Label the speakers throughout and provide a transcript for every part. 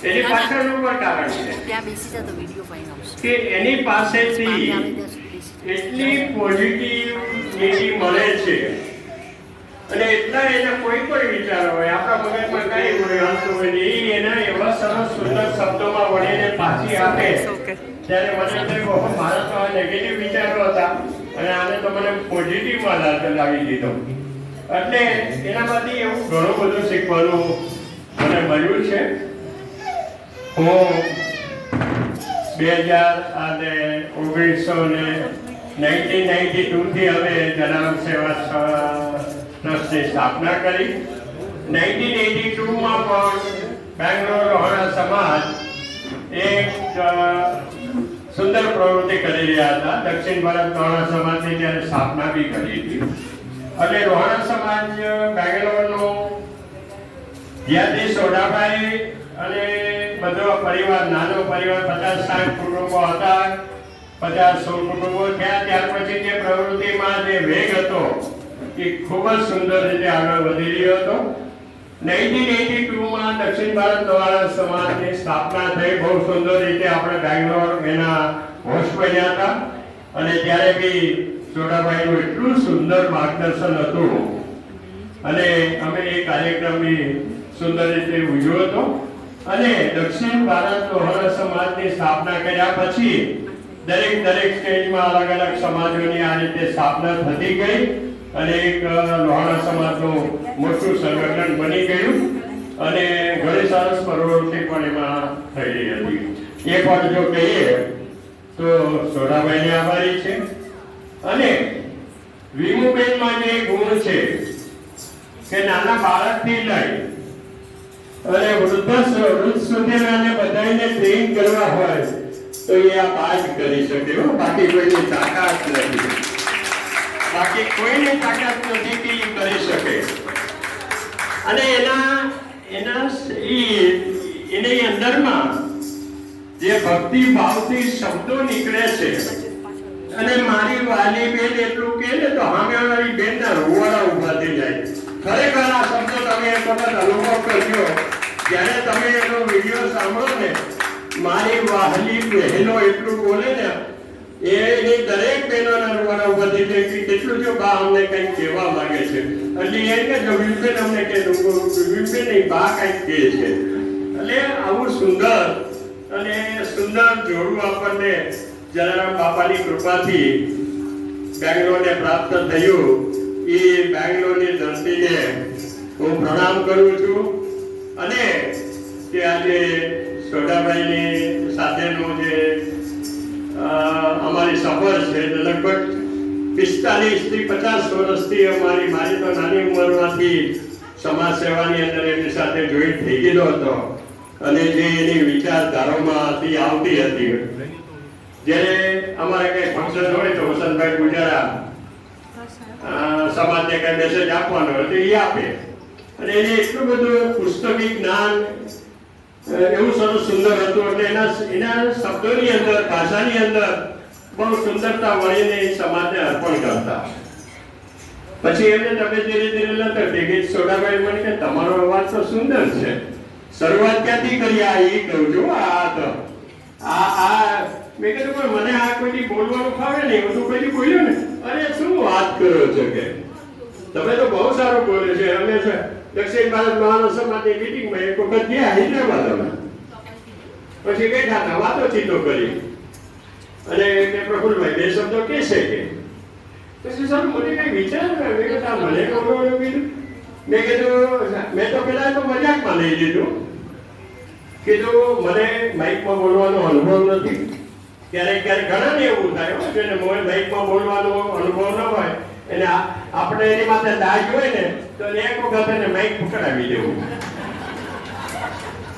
Speaker 1: એની પાછળનું પણ કારણ છે કે એની પાસેથી એટલી પોઝિટિવિટી મળે છે અને એટલા એના કોઈ પણ વિચારો હોય આપણા મગજમાં કઈ હોય હાલતું હોય એ એના એવા સરસ સુંદર શબ્દોમાં વળીને પાછી આપે ત્યારે મને થયું કે મારા તો આ નેગેટિવ વિચારો હતા અને આને તો મને પોઝિટિવમાં લાવી દીધો એટલે એનામાંથી એવું ઘણું બધું શીખવાનું મને મળ્યું છે. હું 1992 થી હવે જલારામ સેવા ટ્રસ્ટની સ્થાપના કરી. 1982 માં પણ બેંગ્લોર રોહણા સમાજ એક સુંદર પ્રવૃત્તિ કરી રહ્યા હતા. દક્ષિણ ભારત રોહણા સમાજની ત્યારે સ્થાપના બી કરી હતી એટલે રોહણા સમાજ બેંગ્લોરનો જ્યાંથી સોડાભાઈ અને બધો પરિવાર નાનો પરિવાર 50-60 કુટુંબો હતા, 50-100 કુટુંબો થયા. ત્યાર પછી જે પ્રવૃત્તિમાં જે વેગ હતો એ ખૂબ જ સુંદર રીતે આગળ વધી રહ્યો હતો. 1982 માં દક્ષિણ ભારત દ્વારા સમાજની સ્થાપના થઈ. બહુ સુંદર રીતે આપણે બેંગ્લોર એના હોસ્ટ બન્યા હતા અને ત્યારે બી સોડાભાઈનું એટલું સુંદર માર્ગદર્શન હતું અને અમે એ કાર્યક્રમની સુંદર રીતે ઉજવ્યો હતો. અને દક્ષિણ ભારત રોહણા સમાજની સ્થાપના કર્યા પછી દરેક સ્ટેજમાં અલગ અલગ સમાજોની આ રીતે સ્થાપના થતી ગઈ અને એક રોહણા સમાજનું મોટું સંગઠન બની ગયું અને ઘણી સરસ પ્રવૃત્તિ પણ એમાં થઈ રહી હતી. એક વાત જો કહીએ તો સોડાભાઈને આભારી છે અને વિમુબેનમાં જે ગુણ છે કે નાના બાળકથી લઈ અને વૃદ્ધ સુધીનાને બધાને ટ્રેન કરવા હોય તો એ આ બાજ કરી શકે. બાકી કોઈની તાકાત નથી, બાકી કોઈની તાકાત નથી કે એ કરી શકે. અને એની અંદરમાં જે ભક્તિ ભાવથી શબ્દો નીકળે છે અને મારી વાલી બેન એટલું કહે ને તો સામેવાળી બેનના રૂવાડા ઊભા થઈ જાય. ખરેખર આ શબ્દો તમે એક વખત અનુભવ કરજો. જ્યારે તમે એનો વિડીયો સાંભળો ને, મારી વાહલી બહેનો એટલું બોલે ને એની દરેક બહેનોના રૂવાડા ઊભા થઈ જાય કે કેટલું જો બા અમને કંઈક કહેવા માંગે છે. એટલે એ કે જો વિમબેન અમને કે વિમબેન નહીં બા કંઈક કહે છે. એટલે આવું સુંદર અને સુંદર જોડું આપણને જલારામ બાપાની કૃપાથી બેંગ્લોરને પ્રાપ્ત થયું. એ બેંગ્લોરની ધરતીને હું પ્રણામ કરું છું અને કે આજે સોડાભાઈની સાથેનો જે અમારી સફર છે લગભગ 45 થી 50 વર્ષથી મારી તો નાની ઉંમરમાંથી સમાજ સેવાની અંદર એમની સાથે જોઈન્ટ થઈ ગયેલો હતો અને જે એની વિચારધારામાં આવતી હતી. જ્યારે અમારે કઈ ફંક્શન હોય તો વસંતભાઈ ગુજારા સમાજને કઈ મેસેજ આપવાનો હોય તો એ આપે અને એને એટલું બધું પુસ્તકી જ્ઞાન એવું સરસ સુંદર હતું. એટલે એના શબ્દોની અંદર ભાષાની અંદર બહુ સુંદરતા વળીને એ સમાજને અર્પણ કરતા. પછી એમને તમે ધીરે ધીરે લખતી કે સોડાભાઈ મને કે તમારો અવાજ તો સુંદર છે, શરૂઆત ક્યાંથી કરી? આ એ કહું છું મેં કીધું પણ મને આ કોઈ બોલવાનું ફાવે નહીં. બધું કોઈ બોલ્યું ને, અરે શું વાત કરો છો કે તમે તો બહુ સારું બોલે છે. અમે દક્ષિણ ભારત રોહણા સમાજની મીટિંગમાં એક વખત ગયા હૈદરાબાદમાં, પછી બેઠા હતા વાતોચીતો કરી અને કે પ્રફુલભાઈ બે શબ્દો કે છે કે પછી સર મને કઈ વિચાર મેં કીધું મને બોલવાનું કીધું. મેં કીધું મેં તો પેલા તો મજાકમાં લઈ લીધું. કીધું મને માઇકમાં બોલવાનો અનુભવ નથી. ક્યારેક ઘણાને એવું થાય જેને માઇકમાં બોલવાનો અનુભવ ન હોય એને આપણે એની માથે દાજ હોય ને તો એક વખત એને માઇક પકડાવી દેવું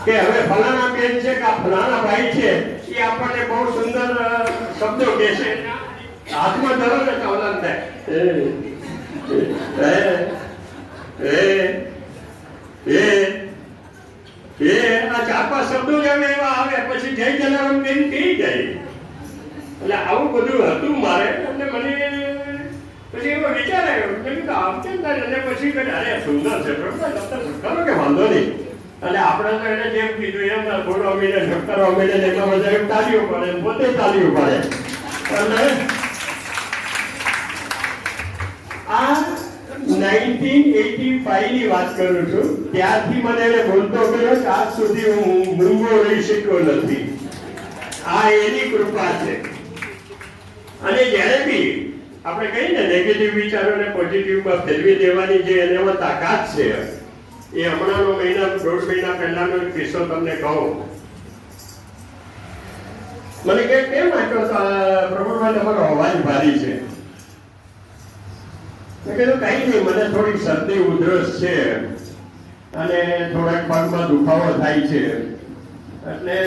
Speaker 1: કે હવે ફલાણા બેન છે કે ફલાણા ભાઈ છે એ આપણને બહુ સુંદર શબ્દો કહે છે. હાથમાં ધરો ને તો ઓલાન થાય આ ચાર પાંચ શબ્દો જ એવા આવે પછી જય જલારામ બેન કહી જાય એટલે આવું બધું હતું મારે. અને મને પછી એવો વિચાર આવ્યો કે આવશે ને અને પછી કે અરે સુંદર છે ખરો કે વાંધો નહીં. અને આપણે તો એને જેમ કીધું એમ થોડો અમીને ઢક્કરો અમીને એમાં બધા એમ તાલીઓ પડે પોતે તાલીઓ પડે. અને આ 1985 ની વાત કરું છું. ત્યારથી મને એને બોલતો કર્યો કે આજ સુધી હું મૂંગો રહી શક્યો નથી. આ એની કૃપા છે. અને જ્યારે બી આપણે કહીએ ને નેગેટિવ વિચારોને પોઝિટિવમાં ફેરવી દેવાની જે એનામાં તાકાત છે, એ હમણાંનો દોઢ મહિના પહેલાનો એક કિસ્સો તમને કહું. મને કે કેમ આટલો પ્રભુભાઈ તમારો અવાજ ભારી છે? મેં કીધું કઈ નહીં, મને થોડી શરદી ઉધરસ છે અને થોડાક પગમાં દુખાવો થાય છે, એટલે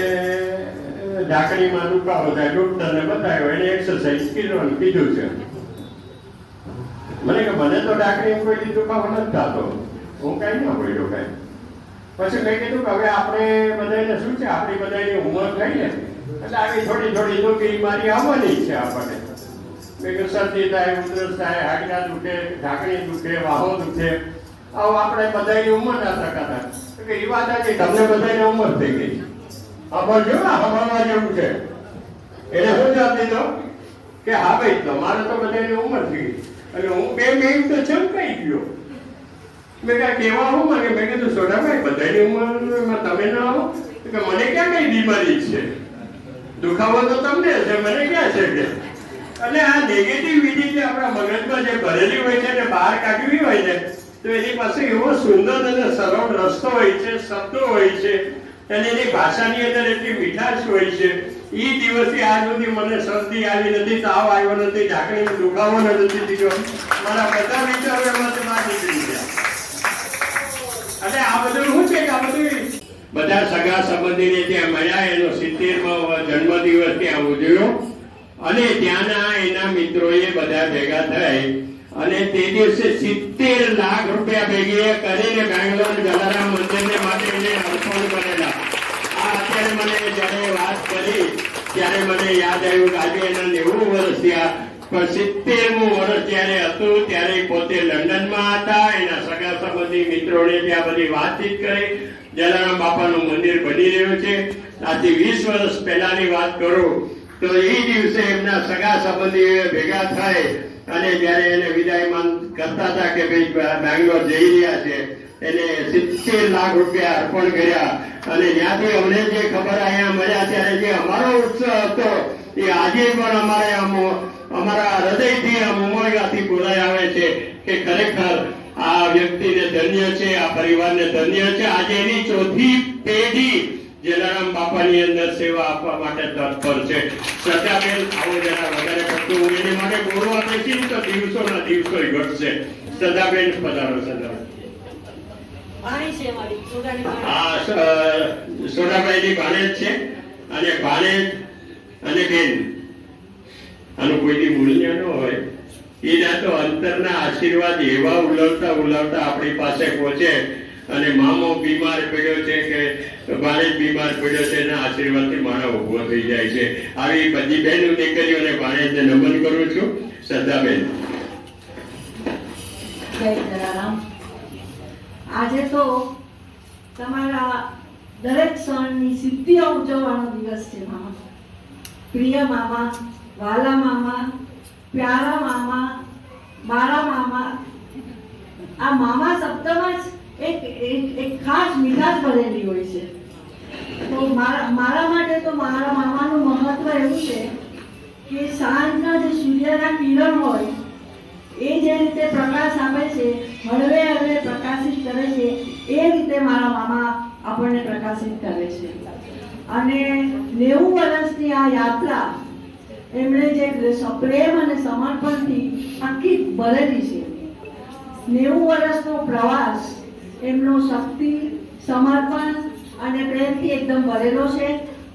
Speaker 1: ઢાંકણીમાં દુખાવો થાય, ડોક્ટરને બતાવ્યો, એને એક્સરસાઇઝ કરવાનું કીધું છે. મને કે મને તો ઢાંકણી કોઈ દુખાવો નથી થતો, હું કઈ ના બોલ્યો કઈ. પછી મેં કીધું કે હવે આપણે બધાને શું છે, આપણી બધાની ઉંમર થઈ ને એટલે આવી થોડી થોડી તો બીમારી આવવાની છે આપણને. મેં કે શરદી થાય, ઉધરસ થાય, હાડકા દુખે, ઢાંકણી દુખે, વાહો દુખે, આવું આપણે બધાની ઉંમર ના શકાતા. કે એ વાત હતી, તમને બધાની ઉંમર થઈ ગઈ. આ જો હમણાં જેવું છે. એને શું જવાબ દીધો કે હા ભાઈ તમારે તો બધાની ઉંમર થઈ ગઈ. એટલે હું બે મિનિટ તો ચમકાઈ ગયો. મેં કાંઈ કહેવા હું મને મેં કીધું સોડાભાઈ બધાની ઉંમરમાં તમે ના આવો કે મને ક્યાં કઈ બીમારી છે, દુખાવો તો તમને છે, મને ક્યાં છે કે. અને આ નેગેટિવિટી જે આપણા મગજમાં જે ભરેલી હોય છે ને બહાર કાઢવી હોય ને તો એની પાસે એવો સુંદર અને સરળ રસ્તો હોય છે, શબ્દો હોય છે, અને એની ભાષાની અંદર એટલી મીઠાશ હોય છે. એ દિવસથી આજ સુધી મને શરદી આવી નથી, તાવ આવ્યો નથી, ઢાંકણીનો દુખાવો નથી થયો. મારા બધા વિચારો એમાંથી બહાર નીકળી ગયા. અને આ બધું શું છે કે આ બધું બધા સગા સંબંધીને ત્યાં મળ્યા, એનો 70મો જન્મદિવસ ત્યાં ઉજવ્યો અને ત્યાંના એના મિત્રોએ બધા ભેગા થઈ અને તે દિવસે 70 લાખ રૂપિયા ભેગી કરીને બેંગ્લોર જલારામ મંદિરને માટે એને અર્પણ કરેલા. આ અત્યારે મને જ્યારે વાત કરી ત્યારે મને યાદ આવ્યું કે આજે એના 90 વર્ષ થયા, પણ 70મું વર્ષ જ્યારે હતું ત્યારે પોતે લંડનમાં હતા. એના સગા સંબંધી મિત્રોને ત્યાં બધી વાતચીત કરી. જલારામ બાપાનું મંદિર બની રહ્યું છે. આજથી 20 વર્ષ પહેલાની વાત કરું તો એ દિવસે એમના સગા સંબંધીઓ ભેગા થાય અને જ્યારે એને વિદાયમાન કરતા હતા કે ભાઈ બેંગ્લોર જઈ રહ્યા છે, એને 70 લાખ રૂપિયા અર્પણ કર્યા. અને ત્યાંથી અમને જે ખબર અહીંયા મળ્યા ત્યારે જે અમારો ઉત્સવ હતો એ આજે પણ અમારા હૃદયથી ઉમળકાથી બોલાઈ આવે છે કે ખરેખર આ વ્યક્તિને ધન્ય છે, આ પરિવારને ધન્ય છે. આજે એની ચોથી પેઢી જલારામ બાપાની અંદર સેવા આપવા માટે તત્પર છે. સત્યાબેન આવો જરા વધારે પડતું હું એને માટે બોલવા બેસી તો દિવસોના દિવસો ઘટશે. સદાબેન પધારો. સદાબેન સોડાભાઈની ભાણેજ છે અને ભાણેજ અને બેન આનું કોઈની ભૂલ્યા ન હોય. એના તો અંતરના આશીર્વાદ એવા ઉલવતા ઉલવતા આપણી પાસે પહોંચે અને મામો બીમાર પડ્યો છે કે ભાણેજ બીમાર પડ્યો છે એના આશીર્વાદથી માણસ ઉભો થઈ જાય છે. આવી બધી બહેનો દીકરીઓને ભાણેજને નમન કરું છું. શ્રદ્ધાબેન.
Speaker 2: આજે તો તમારા દરેક ક્ષણની સિદ્ધિઓ ઉજવવાનો દિવસ છે મામા. પ્રિય મામા, વાલા મામા, પ્યારા મામા, મારા મામા. આ મામા શબ્દમાં જ એક ખાસ મીઠાશ ભરેલી હોય છે. તો મારા માટે તો મારા મામાનું મહત્વ એવું છે કે સાંજના જે સૂર્યના કિરણ હોય એ જે રીતે પ્રકાશ આપે છે, હળવે હળવે પ્રકાશિત કરે છે, એ રીતે મારા મામા આપણને પ્રકાશિત કરે છે. અને 90 વર્ષની આ યાત્રા એમણે જે પ્રેમ અને સમર્પણથી આખી ભરેલી છે. 90 વર્ષનો પ્રવાસ એમનો શક્તિ, સમર્પણ અને પ્રેમથી એકદમ ભરેલો છે.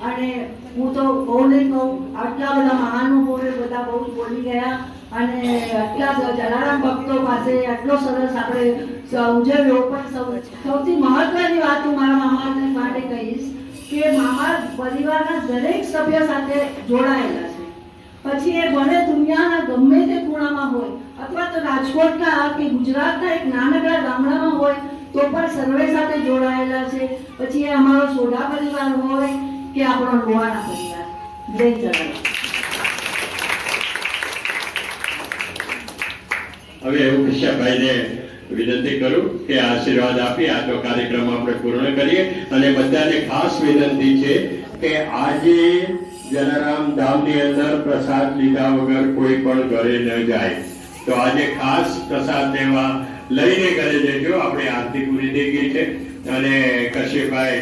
Speaker 2: અને હું તો બહુ નહીં કહું, આટલા બધા મહાનુભાવો બધા બહુ જ બોલી ગયા અને આટલા જલારામ ભક્તો પાસે આટલો સરસ આપણે ઉજવ્યો. પણ સૌથી મહત્વની વાત હું મારા મામા માટે કહીશ કે મામા પરિવારના દરેક સભ્ય સાથે જોડાયેલા છે. પછી એ ભલે દુનિયાના ગમે તે ખૂણામાં હોય અથવા તો રાજકોટના કે ગુજરાતના એક નાનકડા ગામડામાં હોય તો પણ સર્વે સાથે જોડાયેલા છે. પછી એ અમારો સોઢા પરિવાર હોય કે આપણો લોહાણા પરિવાર. જય જવાન.
Speaker 1: હવે હું કૃષ્ણભાઈને વિનંતી કરું કે આશીર્વાદ આપી આજનો કાર્યક્રમ આપણે પૂર્ણ કરીએ. અને બધાને ખાસ વિનંતી છે કે આજે જલારામ ધામની અંદર પ્રસાદ લીધા વગર કોઈ પણ ઘરે ન જાય. તો આજે ખાસ પ્રસાદ લેવા લઈને ઘરે જજો. આપણે આરતી પૂરી થઈ ગઈ છે અને કશ્યપભાઈ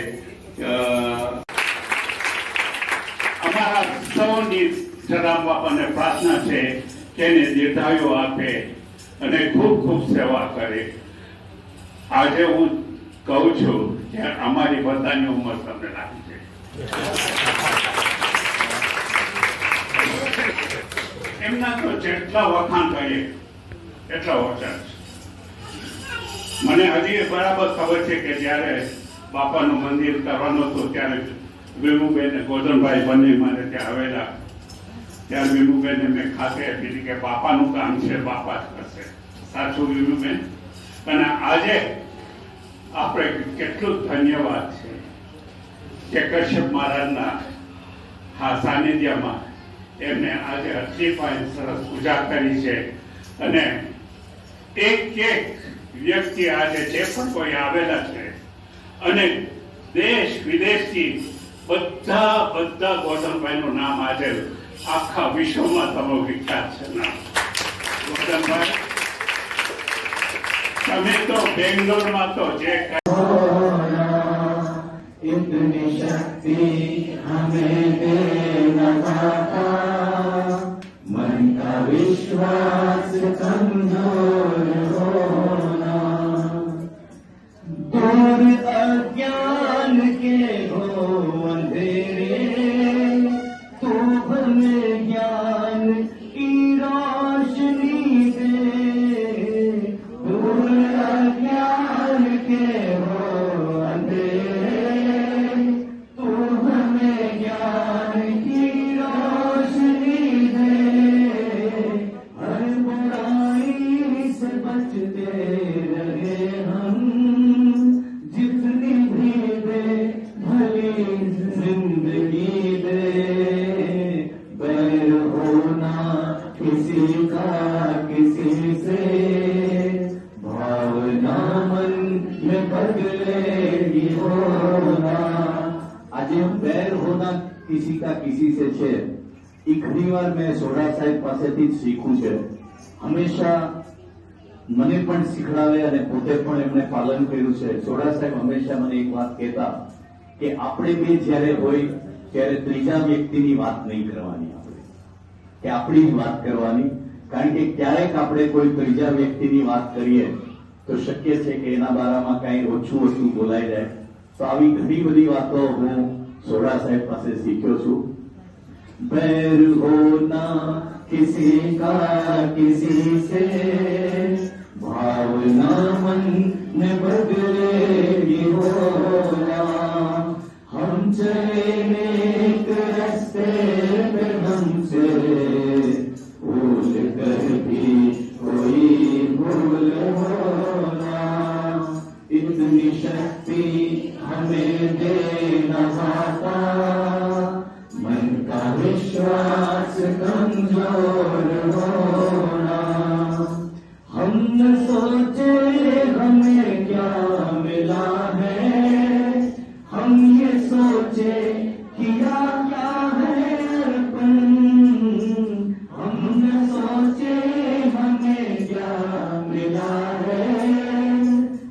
Speaker 3: અમારા સૌની સદામ બાપાને પ્રાર્થના છે કે એને દીર્ઘાયુ આપે અને ખૂબ ખૂબ સેવા કરે. આજે હું કહું છું કે અમારી બધાની ઉંમર તમને લાગી છે. એમના તો જેટલા વખાણ કરીએ એટલા ઓછા છે. મને હજી બરાબર ખબર છે કે જ્યારે બાપાનું મંદિર કરવાનું હતું ત્યારે વિમુબેન અને ગોધનભાઈ બંને મારે ત્યાં આવેલા. ત્યારે વિમુબેનને મેં ખાતે કીધી કે બાપાનું કામ છે, બાપા જ કરશે. સાચું વિમુબેન? અને આજે આપણે કેટલું ધન્યવાદ છે કે કશ્યપ મહારાજના આ સાનિધ્યમાં એમને આજે આટલી પણ સરસ પૂજા કરી છે. અને એક વ્યક્તિ આજે જે પણ કોઈ આવેલા છે અને દેશ વિદેશથી બધા ગોધનભાઈનું નામ આજે આખા વિશ્વમાં તમે વિખ્યાત છે. ગોધનભાઈ, તમે તો બેંગ્લોરમાં તો જે
Speaker 4: इतनी शक्ति हमें देना दाता, मन का विश्वास कमजोर होना, दूर अज्ञान के हो अंधेरे, तू हमें ज्ञान की रोशनी दे, दूर अज्ञान के हो किसी का किसी से छे એ ઘણીવાર મેં સોઢા સાહેબ પાસેથી જ શીખ્યું છે. હંમેશા મને પણ શીખડાવે અને પોતે પણ એમણે પાલન કર્યું છે. સોઢા સાહેબ હંમેશા મને એક વાત કહેતા કે આપણે બે જ્યારે હોય ત્યારે ત્રીજા વ્યક્તિની વાત નહીં કરવાની, આપણે કે આપણી જ વાત કરવાની. કારણ કે ક્યારેક આપણે કોઈ ત્રીજા વ્યક્તિની વાત કરીએ તો શક્ય છે કે એના બારામાં કઈ ઓછું બોલાઈ જાય. તો આવી ઘણી બધી વાતો હું सोढ़ा साहेब पासे सीखो छू. बैर होना किसी का किसी से, भावना मन में बदलेगी होना, हम चले एक रास्ते पे हमसे भूल कर भी कोई भूल होना, इतनी शक्ति हमें देना दाता, मन का विश्वास कमजोर होना, हम न सोचे हमें क्या मिला है, हम ये सोचे किया क्या है अर्पण, हम न सोचे हमें क्या मिला है,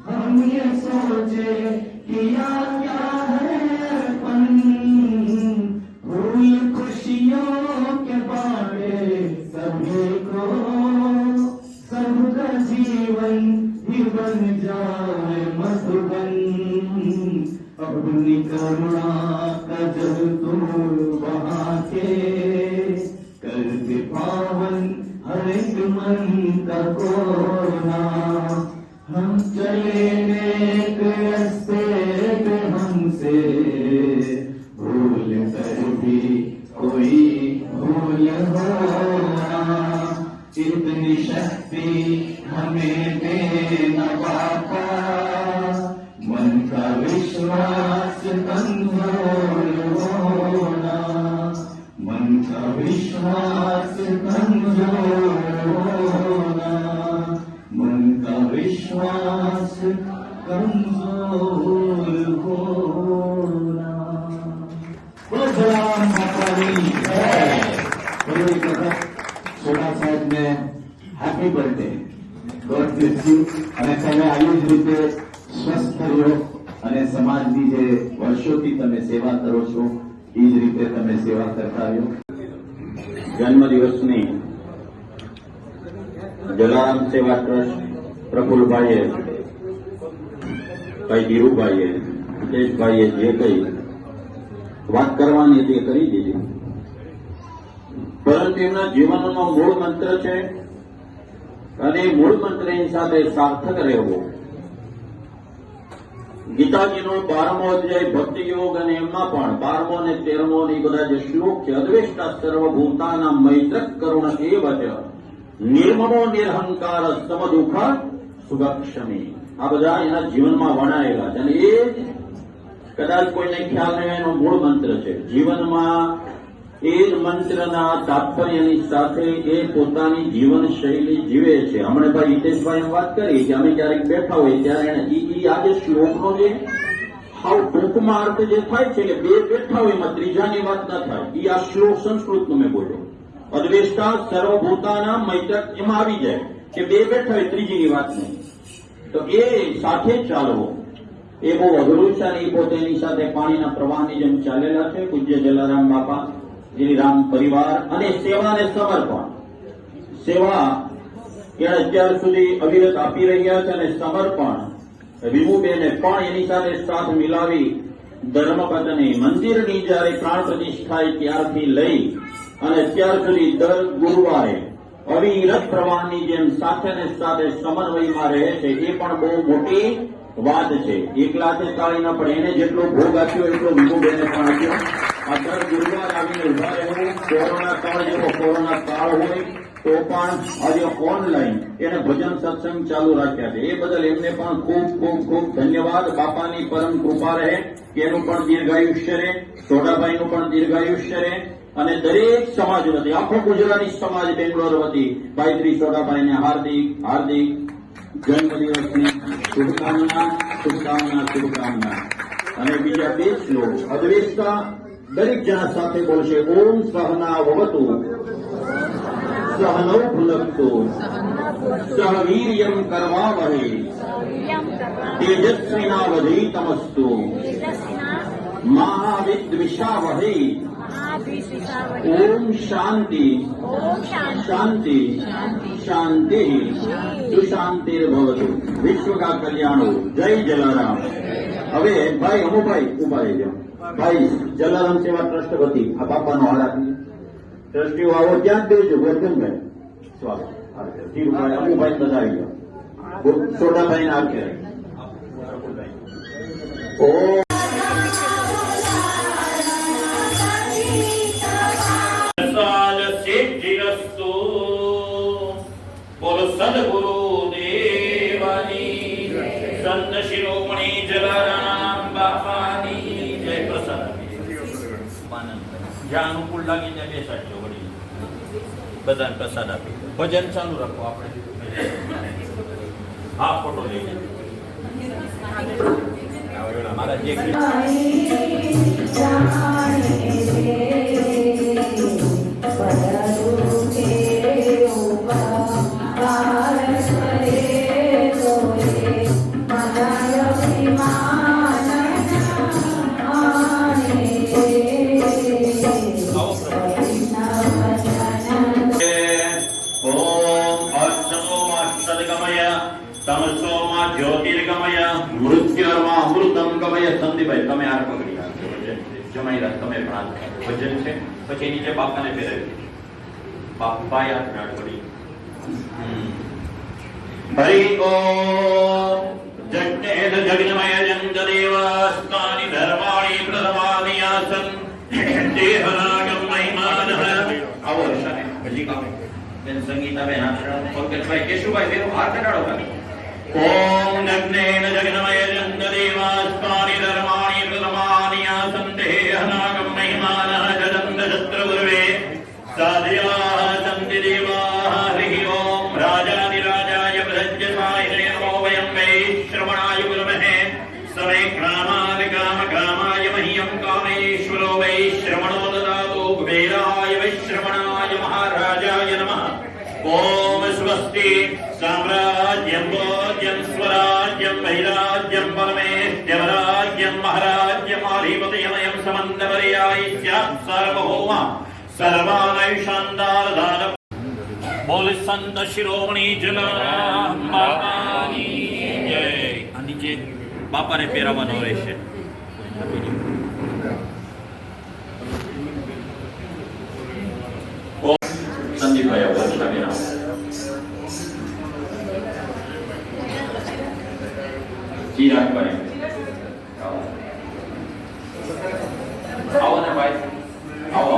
Speaker 4: हम ये सोचे किया क्या है अर्पण, फूल खुशियों के बाटे सभी को, सबका जीवन ही बन जाए मधुबन, अपनी करुणा का जल तुम बहा के, कर दे पावन हर एक मन का कोना, हम चले एक रास्ते पे हमसे भूल कर भी कोई भूल हो शक्ति हमें देना बाबा, मन का विश्वास कमजोर होना, मन का विश्वास कमजोर होना, मन का विश्वास कमजोर होना। बोलो जलाराम बापा की जय। बोलो एक वખત સોડા સાહેબને happy birthday, God bless you, અને તમે આવી જ રીતે સ્વસ્થ રહો અને સમાજની જે વર્ષોથી તમે સેવા કરો છો એ જ રીતે તમે સેવા કરતા રહો.
Speaker 5: જન્મદિવસની જલારામ સેવા ટ્રસ્ટ પ્રફુલભાઈએ, ભાઈ ધીરુભાઈએ, હિતેશભાઈએ જે કઈ વાત કરવાની તે કરી દીધી, પરંતુ એમના જીવનનો મૂળ મંત્ર છે અને મૂળ મંત્રની સાથે સાર્થક રહેવો. ગીતાજીનો 12મો અધ્યાય ભક્તિ યોગ અને એમાં પણ 12મો અને 13મો ની બધા જે શ્લોક છે, અદ્વેષ્ટા સર્વભૂતાના મૈત્રક કરુણ એવ ચ નિર્મમો નિરહંકાર સમદુઃખ સુગક્ષમી. આ બધા એના જીવનમાં વણાયેલા છે અને એ કદાચ કોઈને ખ્યાલ નહીં, એનો મૂળ મંત્ર છે. જીવનમાં એ જ મંત્રના તાત્પર્યની સાથે એ પોતાની જીવન શૈલી જીવે છે. હમણાં ભાઈ હિતેશભાઈ એમ વાત કરી કે અમે ક્યારેક બેઠા હોય ત્યારે આ જે શ્લોકનો જે હાવ ટૂંકમાં અર્થ જે થાય છે કે બે બેઠા હોય એમાં ત્રીજાની વાત ન થાય. એ આ શ્લોક સંસ્કૃતનો મેં બોલ્યો, અદ્વેષ્ટા સર્વભૂતાના મૈત્રક, એમાં આવી જાય કે બે બેઠા હોય ત્રીજીની વાત નહીં. તો એ સાથે જ ચાલવો એ બહુ અઘરું છે અને એ પોતે એની સાથે પાણીના પ્રવાહની જેમ ચાલેલા છે. પૂજ્ય જલારામ બાપા, ગિરિરામ પરિવાર અને સેવા અને સમર્પણ. સેવા એ અત્યાર સુધી અવિરત આપી રહ્યા છે અને સમર્પણ વિમુબેને પણ એની સાથે સાથ મિલાવી ધર્મપત્ની મંદિરની જયારે પ્રાણ પ્રતિષ્ઠા ત્યારથી લઈ અને અત્યાર સુધી દર ગુરુવારે અવિરત પ્રવાહની જેમ સાથે ને સાથે સમન્વયમાં રહે છે. એ પણ બહુ મોટી વાત છે. એકલા તે તાળી ન પડે, એને જેટલો ભોગ આપ્યો એટલો વિમુબેને પણ આપ્યો. આ દર ગુરુવાર આવીને ઉભા રહેવું, કોરોના કાળ જેવો કોરોના કાળ હોય તો પણ આજે ઓનલાઈન એને ભજન સત્સંગ ચાલુ રાખ્યા છે. એ બદલ એમને પણ ખૂબ ખૂબ ખૂબ ધન્યવાદ. બાપાની પરમ કૃપા રહે કે એનું પણ દીર્ઘાયુષ્ય રહે, સોડાભાઈનું પણ દીર્ઘાયુષ્ય રહે અને દરેક સમાજ વતી, આખો ગુજરાતી સમાજ બેંગ્લોર વતી ભાઈ શ્રી સોડાભાઈને હાર્દિક હાર્દિક જન્મદિવસની શુભકામના શુભકામના શુભકામના. અને બીજા બે શ્લોક અદ્વેષ્ટા દરેક જણા સાથે બોલશે. ઓમ સહના ભવતુ સહનૌ ભુનક્તુ સહ વીર્યં કરવાવહે તેજસ્વિનાવધીતમસ્તુ મા વિદ્વિષાવહે. ઓમ શાંતિ શાંતિ શાંતિ સુશાંતિર્ભવતુ. વિશ્વ કા કલ્યાણો. જય જલારામ. હવે ભાઈ અમુભાઈ ઉભા રહી જાઓ. ભાઈ જલારામ સેવા ટ્રસ્ટ વતી આ બાપાનો હાર આપીએ. ટ્રસ્ટીઓ આવો ત્યાં જ દેજો. વર્ધનભાઈ સ્વાગત. ધીરુભાઈ અમુભાઈ બધા આવી જાઓ. સોડાભાઈ ના આખે બોલો સદગુરુ દેવાની, સંત શિરોમણી જલારામ બાપાની જય. પ્રસાદ જ્યાં અનુકૂળ લાગી ત્યાં બેસાડજો. વળી બધાને પ્રસાદ આપી ભજન ચાલુ રાખો. આપણે હા ફોટો લઈ મારા જે તમસોમાં જ્યોતિર્ગમય મૃત્યુર્માં અમૃતમ ગમય. સંદીપભાઈ તમે આ પકડી રાખજો. જમાઈ રાખ તમે પણ ભજન છે. પછી નીચે બાપાને ફેરવી બાપા યાદ રાખડી. હરિ ઓમ જગન્નેદ જગન્મય જંતદેવાસ્તાની ધર્માણી પ્રધમાનિયાસન દેહરાગમ મહિમાનઃ. આવો જી કામ બેન સંગીતાબેન હાથ પંકજભાઈ કેશુભાઈ બેનો હાથ અડાડો ખાલી ઓમ નગ્નેન જગન્મય ચંદ્રદેવાસ્તાનિ ધર્માણિ પ્રથમાનિ આસંતે અનાગમ મહિમાનઃ જદંત શત્રુર્વે સાધ્યાઃ સંતિ દેવાઃ હરિ ઓમ રાજાધિરાજાય પ્રજ્યસાય નમો વયં વૈ શ્રવણાય ગુરુમહે સમે ક્રામાદ કામ ક્રામાય મહ્યં કામેશ્વરો વૈ શ્રવણો દદાતુ કુબેરાય વૈ શ્રવણાય મહારાજાય નમઃ ओम स्वस्ति साम्राज्यं भोज्यं स्वराज्यं वैराज्यं परमेश्वराज्यं महाराज्यं अधिपतिमयं समन्तपर्यायि स्यात् सार्वभौम सर्वानैषान्दार दान बोल संत शिरोमणि जलाराम बापानी जय आ नीचे बापा ने પહેરાવાનો રહેશે સંદીપભાઈ અવસ્થાબેન ચિરાગભાઈ આવો ને ભાઈ આવો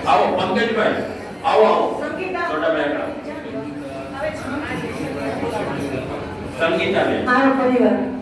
Speaker 5: આવો પંકજભાઈ આવો આવો છોટાભાઈ સંગીતાબેન
Speaker 2: મારો પરિવાર